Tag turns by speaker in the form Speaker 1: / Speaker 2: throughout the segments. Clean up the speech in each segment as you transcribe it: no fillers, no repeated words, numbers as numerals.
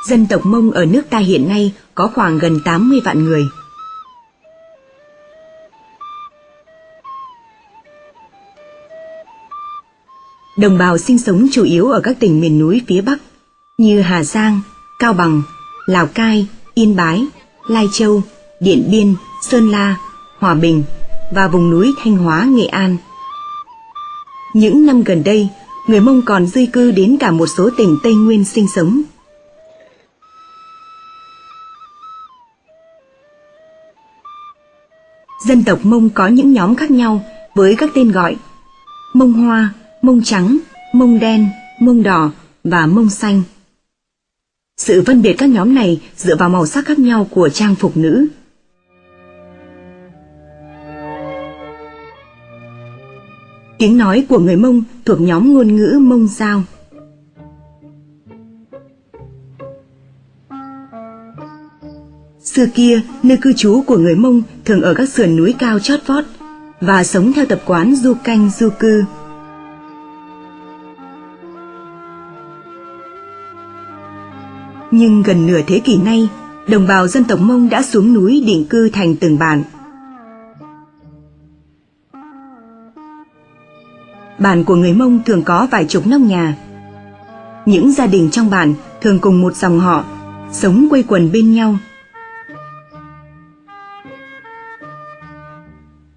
Speaker 1: Dân tộc Mông ở nước ta hiện nay có khoảng gần 80 vạn người. Đồng bào sinh sống chủ yếu ở các tỉnh miền núi phía Bắc như Hà Giang, Cao Bằng, Lào Cai, Yên Bái, Lai Châu, Điện Biên, Sơn La, Hòa Bình và vùng núi Thanh Hóa, Nghệ An. Những năm gần đây, người Mông còn di cư đến cả một số tỉnh Tây Nguyên sinh sống. Dân tộc Mông có những nhóm khác nhau với các tên gọi Mông Hoa, Mông Trắng, Mông Đen, Mông Đỏ và Mông Xanh. Sự phân biệt các nhóm này dựa vào màu sắc khác nhau của trang phục nữ. Tiếng nói của người Mông thuộc nhóm ngôn ngữ Mông Dao. Xưa kia, nơi cư trú của người Mông thường ở các sườn núi cao chót vót và sống theo tập quán du canh du cư. Nhưng gần nửa thế kỷ nay, đồng bào dân tộc Mông đã xuống núi định cư thành từng bản. Bản của người Mông thường có vài chục nóc nhà. Những gia đình trong bản thường cùng một dòng họ, sống quây quần bên nhau.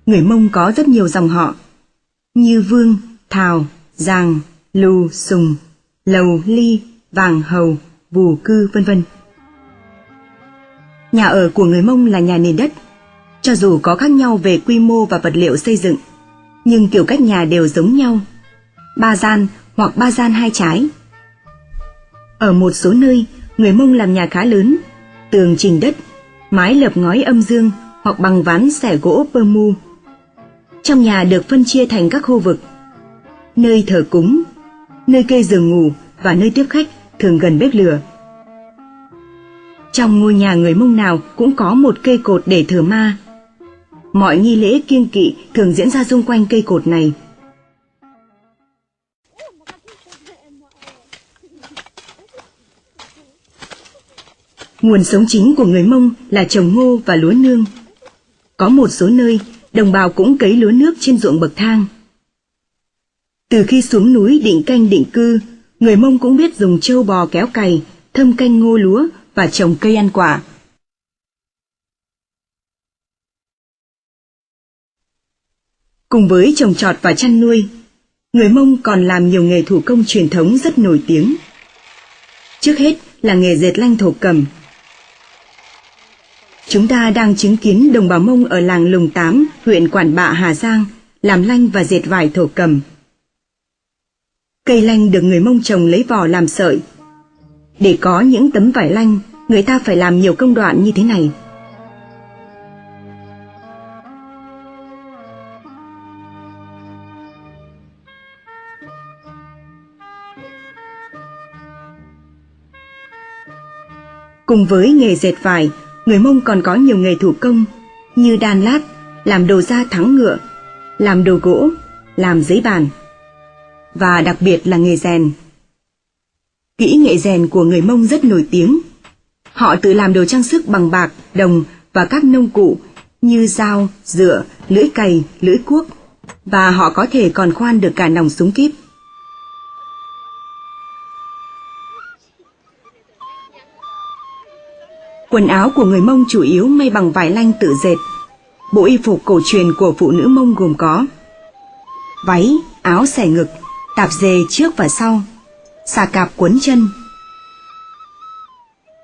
Speaker 1: Người Mông có rất nhiều dòng họ, như Vương, Thào, Giàng, Lù, Sùng, Lầu, Ly, Vàng, Hầu, Vù, Cư, vân vân. Nhà ở của người Mông là nhà nền đất. Cho dù có khác nhau về quy mô và vật liệu xây dựng, nhưng kiểu cách nhà đều giống nhau, 3 gian hoặc 3 gian 2 trái. Ở một số nơi, người Mông làm nhà khá lớn, tường trình đất, mái lợp ngói âm dương hoặc bằng ván xẻ gỗ pơ mu. Trong nhà được phân chia thành các khu vực: nơi thờ cúng, nơi kê giường ngủ và nơi tiếp khách, thường gần bếp lửa. Trong ngôi nhà người Mông nào cũng có một cây cột để thờ ma. Mọi nghi lễ kiêng kỵ thường diễn ra xung quanh cây cột này. Nguồn sống chính của người Mông là trồng ngô và lúa nương. Có một số nơi, đồng bào cũng cấy lúa nước trên ruộng bậc thang. Từ khi xuống núi định canh định cư, người Mông cũng biết dùng trâu bò kéo cày, thâm canh ngô lúa và trồng cây ăn quả. Cùng với trồng trọt và chăn nuôi, người Mông còn làm nhiều nghề thủ công truyền thống rất nổi tiếng. Trước hết là nghề dệt lanh thổ cẩm. Chúng ta đang chứng kiến đồng bào Mông ở làng Lùng Tám, huyện Quản Bạ, Hà Giang, làm lanh và dệt vải thổ cẩm. Cây lanh được người Mông trồng lấy vỏ làm sợi. Để có những tấm vải lanh, người ta phải làm nhiều công đoạn như thế này. Cùng với nghề dệt vải, người Mông còn có nhiều nghề thủ công như đan lát, làm đồ da thắng ngựa, làm đồ gỗ, làm giấy bàn. Và đặc biệt là nghề rèn. Kỹ nghệ rèn của người Mông rất nổi tiếng. Họ tự làm đồ trang sức bằng bạc, đồng và các nông cụ như dao, dựa, lưỡi cày, lưỡi cuốc. Và họ có thể còn khoan được cả nòng súng kíp. Quần áo của người Mông chủ yếu may bằng vải lanh tự dệt. Bộ y phục cổ truyền của phụ nữ Mông gồm có váy, áo xẻ ngực, tạp dề trước và sau, xà cạp quấn chân.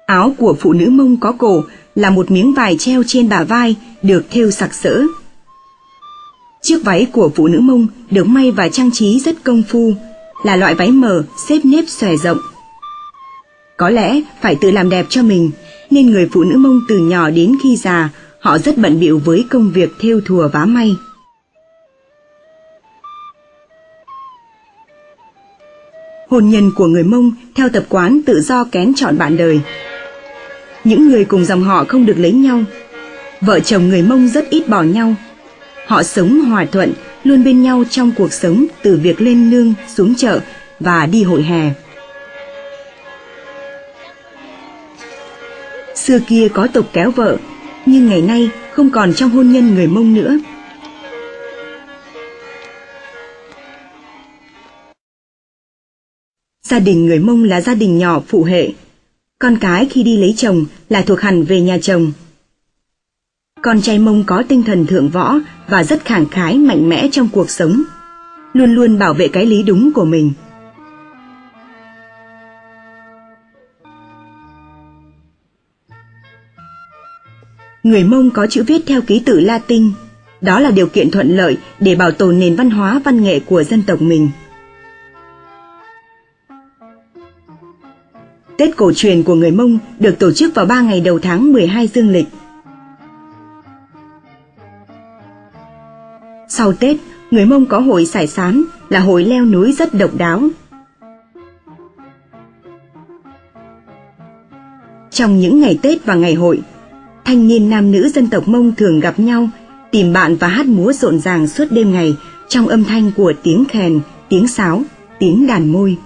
Speaker 1: Áo của phụ nữ Mông có cổ là một miếng vải treo trên bả vai được thêu sặc sỡ. Chiếc váy của phụ nữ Mông được may và trang trí rất công phu, là loại váy mở xếp nếp xòe rộng. Có lẽ phải tự làm đẹp cho mình, nên người phụ nữ Mông từ nhỏ đến khi già, họ rất bận bịu với công việc thêu thùa vá may. Hôn nhân của người Mông theo tập quán tự do kén chọn bạn đời. Những người cùng dòng họ không được lấy nhau. Vợ chồng người Mông rất ít bỏ nhau. Họ sống hòa thuận, luôn bên nhau trong cuộc sống, từ việc lên nương, xuống chợ và đi hội hè. Xưa kia có tục kéo vợ, nhưng ngày nay không còn trong hôn nhân người Mông nữa. Gia đình người Mông là gia đình nhỏ phụ hệ. Con cái khi đi lấy chồng là thuộc hẳn về nhà chồng. Con trai Mông có tinh thần thượng võ và rất khẳng khái mạnh mẽ trong cuộc sống, luôn luôn bảo vệ cái lý đúng của mình. Người Mông có chữ viết theo ký tự Latin, đó là điều kiện thuận lợi để bảo tồn nền văn hóa văn nghệ của dân tộc mình. Tết cổ truyền của người Mông được tổ chức vào 3 ngày đầu tháng 12 dương lịch. Sau Tết, người Mông có hội sải sán, là hội leo núi rất độc đáo. Trong những ngày Tết và ngày hội, thanh niên nam nữ dân tộc Mông thường gặp nhau, tìm bạn và hát múa rộn ràng suốt đêm ngày trong âm thanh của tiếng khèn, tiếng sáo, tiếng đàn môi.